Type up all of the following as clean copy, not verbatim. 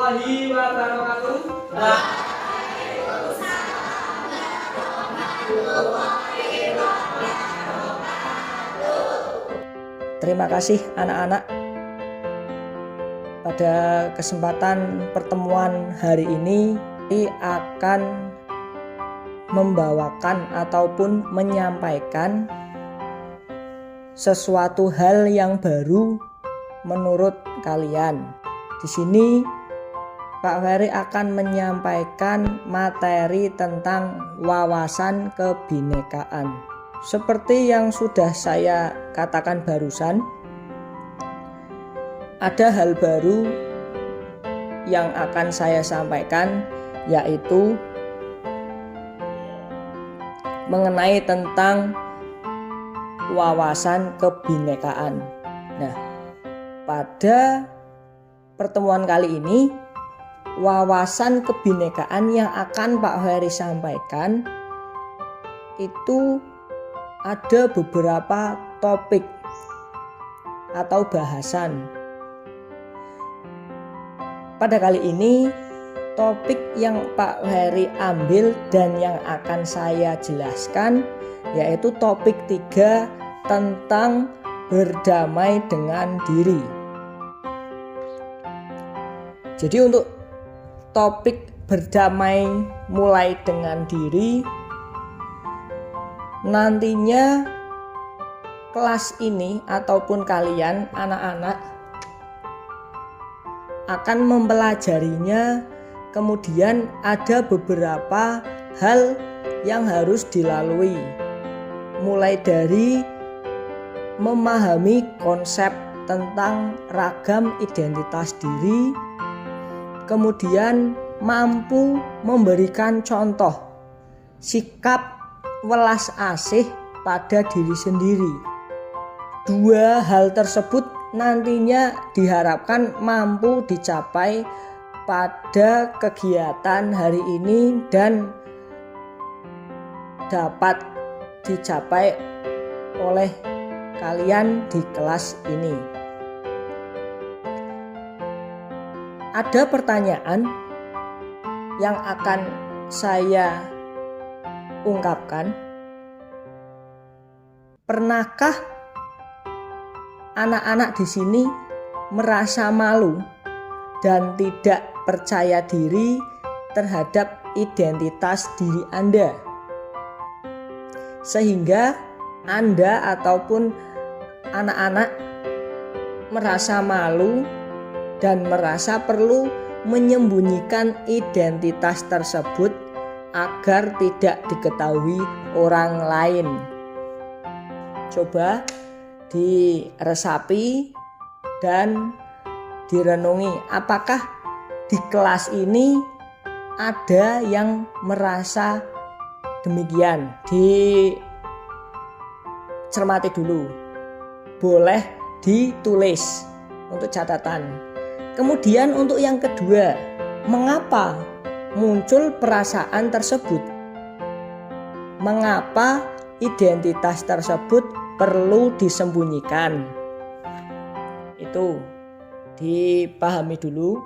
warahmatullahi wabarakatuh. Terima kasih anak-anak. Pada kesempatan pertemuan hari ini akan membawakan ataupun menyampaikan sesuatu hal yang baru menurut kalian. Di sini Pak Ferry akan menyampaikan materi tentang wawasan kebinekaan. Seperti yang sudah saya katakan barusan, ada hal baru yang akan saya sampaikan, yaitu mengenai tentang wawasan kebinekaan. Nah, pada pertemuan kali ini, wawasan kebinekaan yang akan Pak Ferry sampaikan itu ada beberapa topik atau bahasan. Pada kali ini, topik yang Pak Ferry ambil dan yang akan saya jelaskan yaitu topik 3 tentang berdamai dengan diri. Jadi untuk topik berdamai mulai dengan diri, nantinya kelas ini ataupun kalian anak-anak akan mempelajarinya. Kemudian ada beberapa hal yang harus dilalui, mulai dari memahami konsep tentang ragam identitas diri, kemudian mampu memberikan contoh sikap welas asih pada diri sendiri. 2 hal tersebut nantinya diharapkan mampu dicapai pada kegiatan hari ini dan dapat dicapai oleh kalian di kelas ini. Ada pertanyaan yang akan saya ungkapkan. Pernahkah anak-anak di sini merasa malu dan tidak percaya diri terhadap identitas diri Anda, sehingga Anda ataupun anak-anak merasa malu dan merasa perlu menyembunyikan identitas tersebut agar tidak diketahui orang lain? Coba diresapi dan direnungi, apakah di kelas ini ada yang merasa demikian? Dicermati dulu, boleh ditulis untuk catatan. Kemudian untuk yang kedua, mengapa muncul perasaan tersebut? Mengapa identitas tersebut perlu disembunyikan? Itu dipahami dulu.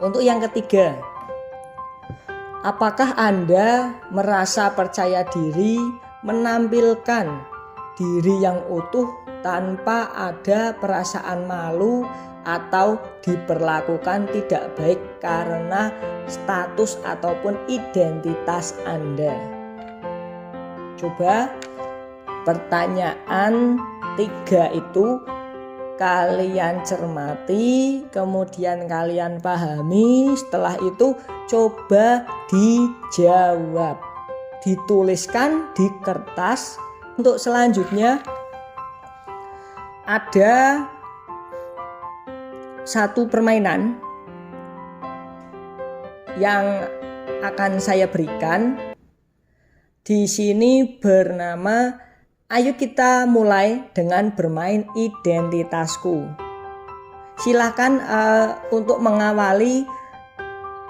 Untuk yang ketiga, apakah Anda merasa percaya diri menampilkan diri yang utuh tanpa ada perasaan malu atau diperlakukan tidak baik karena status ataupun identitas Anda? Coba pertanyaan 3 itu kalian cermati, kemudian kalian pahami. Setelah itu coba dijawab, dituliskan di kertas. Untuk selanjutnya ada satu permainan yang akan saya berikan. Di sini bernama ayo kita mulai dengan bermain identitasku. Silakan untuk mengawali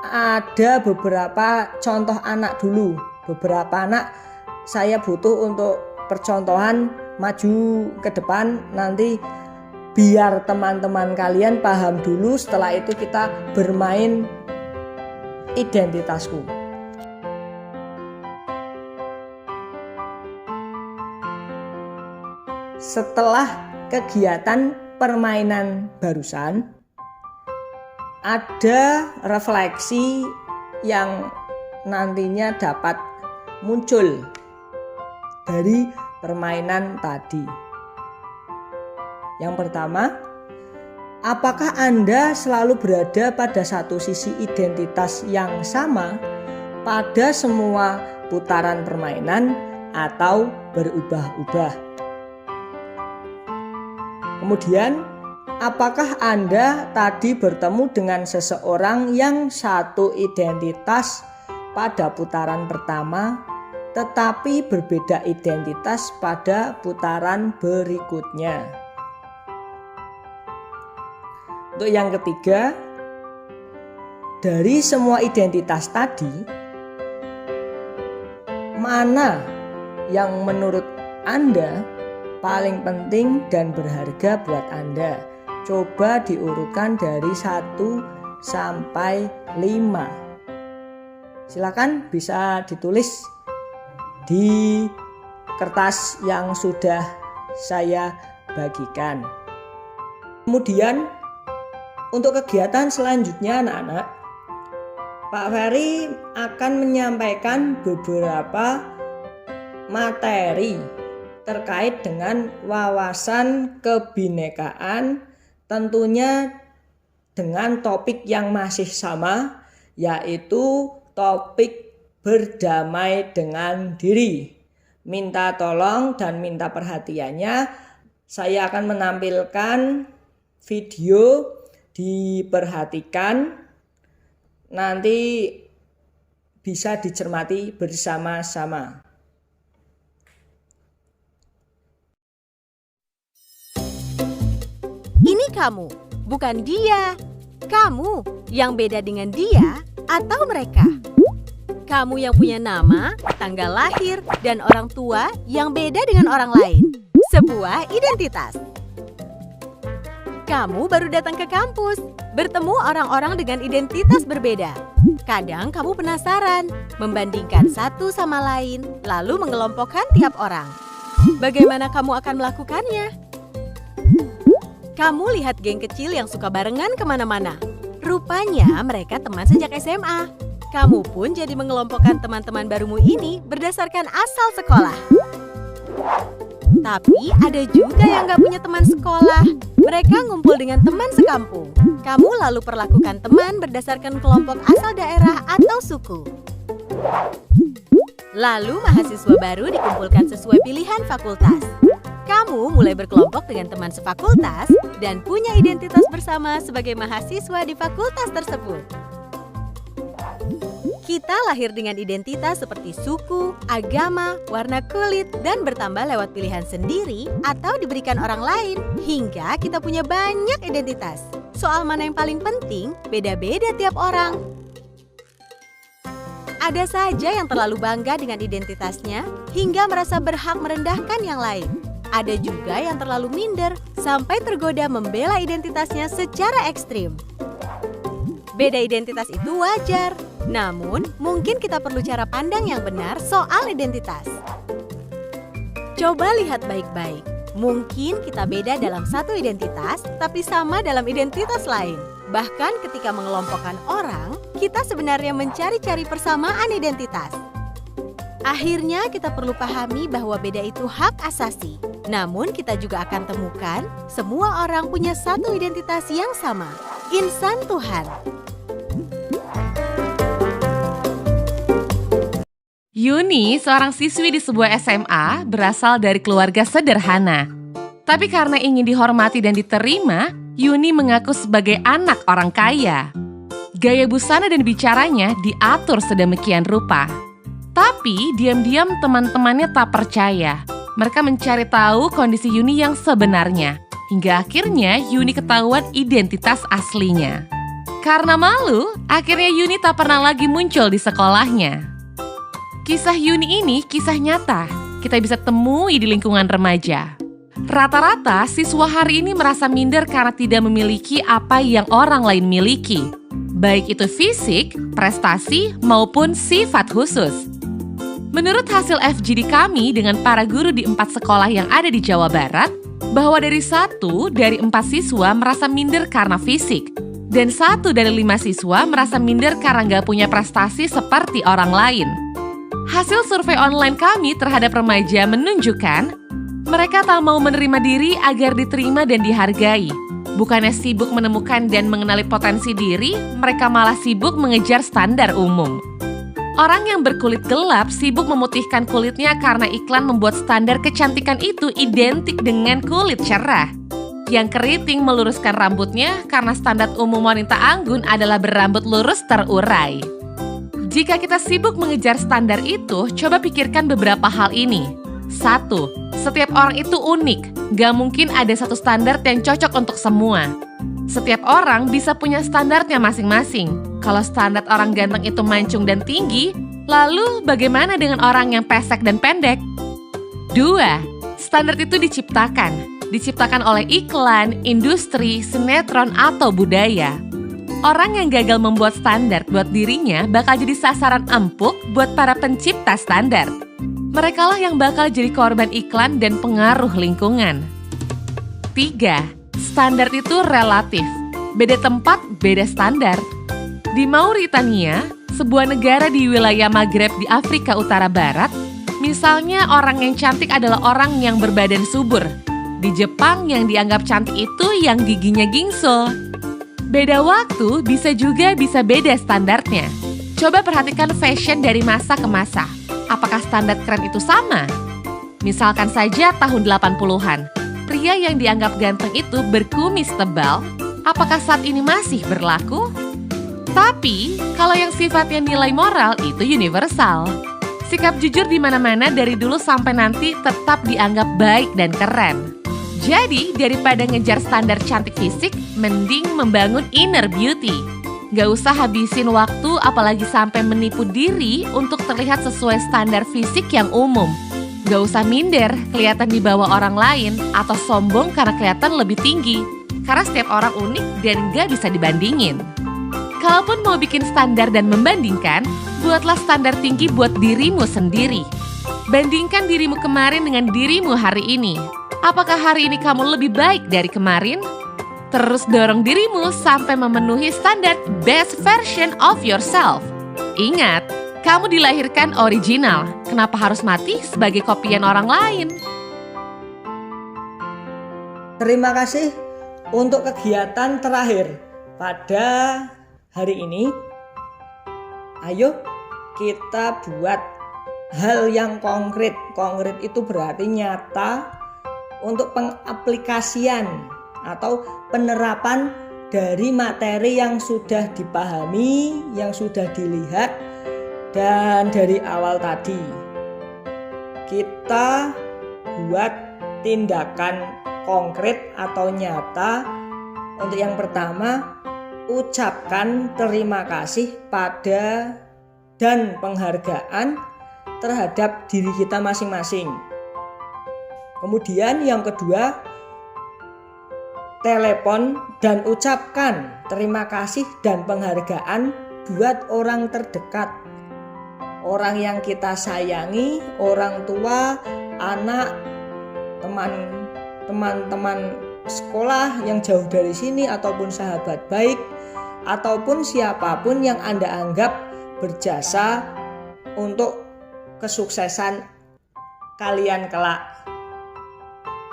ada beberapa contoh anak dulu. Beberapa anak saya butuh untuk percontohan maju ke depan, nanti biar teman-teman kalian paham dulu, setelah itu kita bermain identitasku. Setelah kegiatan permainan barusan, ada refleksi yang nantinya dapat muncul dari permainan tadi. Yang pertama, apakah Anda selalu berada pada satu sisi identitas yang sama pada semua putaran permainan atau berubah-ubah? Kemudian, apakah Anda tadi bertemu dengan seseorang yang satu identitas pada putaran pertama, tetapi berbeda identitas pada putaran berikutnya? Untuk yang ketiga, dari semua identitas tadi, mana yang menurut Anda paling penting dan berharga buat Anda? Coba diurutkan dari 1 sampai 5. Silakan bisa ditulis di kertas yang sudah saya bagikan. Kemudian untuk kegiatan selanjutnya anak-anak, Pak Ferry akan menyampaikan beberapa materi terkait dengan wawasan kebinekaan, tentunya dengan topik yang masih sama, yaitu topik berdamai dengan diri. Minta tolong dan minta perhatiannya, saya akan menampilkan video, diperhatikan, nanti bisa dicermati bersama-sama. Ini kamu, bukan dia. Kamu yang beda dengan dia atau mereka. Kamu yang punya nama, tanggal lahir, dan orang tua yang beda dengan orang lain. Sebuah identitas. Kamu baru datang ke kampus, bertemu orang-orang dengan identitas berbeda. Kadang kamu penasaran, membandingkan satu sama lain, lalu mengelompokkan tiap orang. Bagaimana kamu akan melakukannya? Kamu lihat geng kecil yang suka barengan kemana-mana. Rupanya mereka teman sejak SMA. Kamu pun jadi mengelompokkan teman-teman barumu ini berdasarkan asal sekolah. Tapi ada juga yang gak punya teman sekolah. Mereka ngumpul dengan teman sekampung. Kamu lalu perlakukan teman berdasarkan kelompok asal daerah atau suku. Lalu mahasiswa baru dikumpulkan sesuai pilihan fakultas. Kamu mulai berkelompok dengan teman sefakultas dan punya identitas bersama sebagai mahasiswa di fakultas tersebut. Kita lahir dengan identitas seperti suku, agama, warna kulit, dan bertambah lewat pilihan sendiri atau diberikan orang lain, hingga kita punya banyak identitas. Soal mana yang paling penting, beda-beda tiap orang. Ada saja yang terlalu bangga dengan identitasnya, hingga merasa berhak merendahkan yang lain. Ada juga yang terlalu minder, sampai tergoda membela identitasnya secara ekstrim. Beda identitas itu wajar. Namun, mungkin kita perlu cara pandang yang benar soal identitas. Coba lihat baik-baik. Mungkin kita beda dalam satu identitas, tapi sama dalam identitas lain. Bahkan ketika mengelompokkan orang, kita sebenarnya mencari-cari persamaan identitas. Akhirnya kita perlu pahami bahwa beda itu hak asasi. Namun kita juga akan temukan semua orang punya satu identitas yang sama. Insan Tuhan. Yuni, seorang siswi di sebuah SMA, berasal dari keluarga sederhana. Tapi karena ingin dihormati dan diterima, Yuni mengaku sebagai anak orang kaya. Gaya busana dan bicaranya diatur sedemikian rupa. Tapi diam-diam teman-temannya tak percaya. Mereka mencari tahu kondisi Yuni yang sebenarnya. Hingga akhirnya Yuni ketahuan identitas aslinya. Karena malu, akhirnya Yuni tak pernah lagi muncul di sekolahnya. Kisah Yuni ini kisah nyata, kita bisa temui di lingkungan remaja. Rata-rata siswa hari ini merasa minder karena tidak memiliki apa yang orang lain miliki, baik itu fisik, prestasi, maupun sifat khusus. Menurut hasil FGD kami dengan para guru di 4 sekolah yang ada di Jawa Barat, bahwa dari 1 dari 4 siswa merasa minder karena fisik, dan 1 dari 5 siswa merasa minder karena nggak punya prestasi seperti orang lain. Hasil survei online kami terhadap remaja menunjukkan mereka tak mau menerima diri agar diterima dan dihargai. Bukannya sibuk menemukan dan mengenali potensi diri, mereka malah sibuk mengejar standar umum. Orang yang berkulit gelap sibuk memutihkan kulitnya karena iklan membuat standar kecantikan itu identik dengan kulit cerah. Yang keriting meluruskan rambutnya karena standar umum wanita anggun adalah berambut lurus terurai. Jika kita sibuk mengejar standar itu, coba pikirkan beberapa hal ini. 1. Setiap orang itu unik, gak mungkin ada satu standar yang cocok untuk semua. Setiap orang bisa punya standarnya masing-masing. Kalau standar orang ganteng itu mancung dan tinggi, lalu bagaimana dengan orang yang pesek dan pendek? 2. Standar itu diciptakan oleh iklan, industri, sinetron, atau budaya. Orang yang gagal membuat standar buat dirinya bakal jadi sasaran empuk buat para pencipta standar. Merekalah yang bakal jadi korban iklan dan pengaruh lingkungan. 3. Standar itu relatif. Beda tempat, beda standar. Di Mauritania, sebuah negara di wilayah Maghreb di Afrika Utara Barat, misalnya orang yang cantik adalah orang yang berbadan subur. Di Jepang yang dianggap cantik itu yang giginya gingsul. Beda waktu bisa beda standarnya. Coba perhatikan fashion dari masa ke masa. Apakah standar keren itu sama? Misalkan saja tahun 80-an, pria yang dianggap ganteng itu berkumis tebal, apakah saat ini masih berlaku? Tapi, kalau yang sifatnya nilai moral itu universal. Sikap jujur di mana-mana dari dulu sampai nanti tetap dianggap baik dan keren. Jadi, daripada ngejar standar cantik fisik, mending membangun inner beauty. Gak usah habisin waktu apalagi sampai menipu diri untuk terlihat sesuai standar fisik yang umum. Gak usah minder, kelihatan di bawah orang lain, atau sombong karena kelihatan lebih tinggi. Karena setiap orang unik dan gak bisa dibandingin. Kalaupun mau bikin standar dan membandingkan, buatlah standar tinggi buat dirimu sendiri. Bandingkan dirimu kemarin dengan dirimu hari ini. Apakah hari ini kamu lebih baik dari kemarin? Terus dorong dirimu sampai memenuhi standar best version of yourself. Ingat, kamu dilahirkan original. Kenapa harus mati sebagai kopian orang lain? Terima kasih untuk kegiatan terakhir pada hari ini. Ayo kita buat hal yang konkret. Konkret itu berarti nyata untuk pengaplikasian atau penerapan dari materi yang sudah dipahami, yang sudah dilihat, dan dari awal tadi. Kita buat tindakan konkret atau nyata. Untuk yang pertama, ucapkan terima kasih pada dan penghargaan terhadap diri kita masing-masing. Kemudian yang kedua, telepon dan ucapkan terima kasih dan penghargaan buat orang terdekat. Orang yang kita sayangi, orang tua, anak, teman-teman sekolah yang jauh dari sini, ataupun sahabat baik, ataupun siapapun yang Anda anggap berjasa untuk kesuksesan kalian kelak.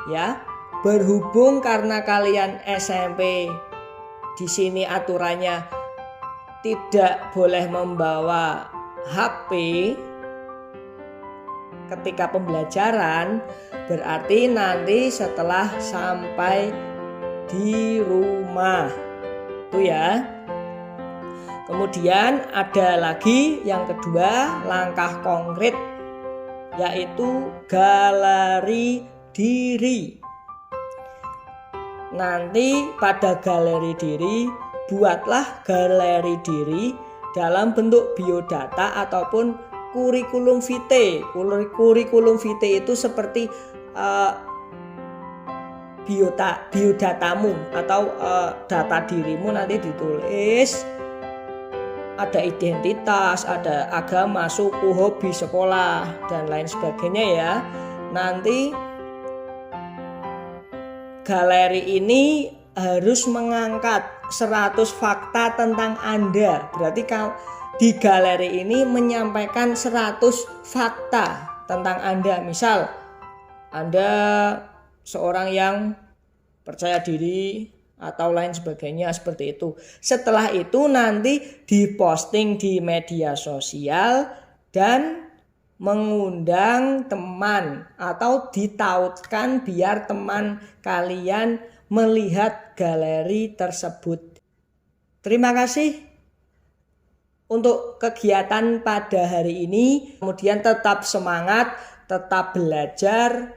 Ya, berhubung karena kalian SMP, di sini aturannya tidak boleh membawa HP ketika pembelajaran, berarti nanti setelah sampai di rumah. Itu ya. Kemudian ada lagi yang kedua, langkah konkret, yaitu galeri diri. Nanti pada galeri diri, buatlah galeri diri dalam bentuk biodata ataupun kurikulum vitae. Kurikulum vitae itu seperti biodatamu atau data dirimu nanti ditulis. Ada identitas, ada agama, suku, hobi, sekolah, dan lain sebagainya ya. Nanti galeri ini harus mengangkat 100 fakta tentang Anda. Berarti kalau di galeri ini menyampaikan 100 fakta tentang Anda. Misal, Anda seorang yang percaya diri atau lain sebagainya seperti itu. Setelah itu nanti diposting di media sosial dan mengundang teman atau ditautkan biar teman kalian melihat galeri tersebut. Terima kasih untuk kegiatan pada hari ini. Kemudian tetap semangat, tetap belajar,